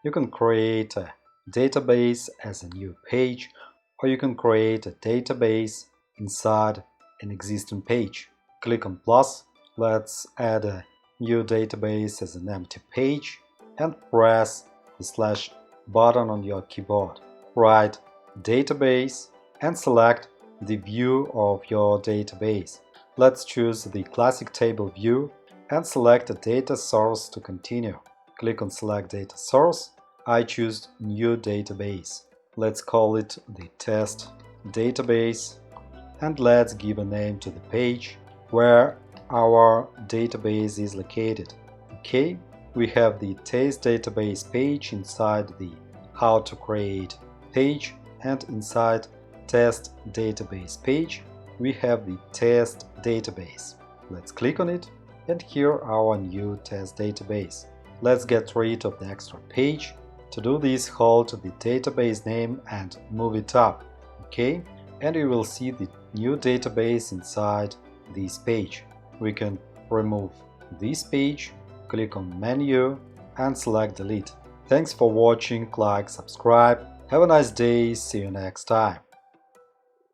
You can create a database as a new page, or you can create a database inside an existing page. Click on plus. Let's add a new database as an empty page and press the slash button on your keyboard. Write database and select the view of your database. Let's choose the classic table view and select a data source to continue. Click on select data source. I choose new database. Let's call it the test database and let's give a name to the page where our database is located. Okay, we have the test database page inside the how to create page, and inside test database page we have the test database. Let's click on it and here our new test database. Let's get rid of the extra page. To do this, hold the database name and move it up. Okay, and you will see the new database inside this page. We can remove this page, click on menu and select delete. Thanks for watching, like, subscribe. Have a nice day, see you next time.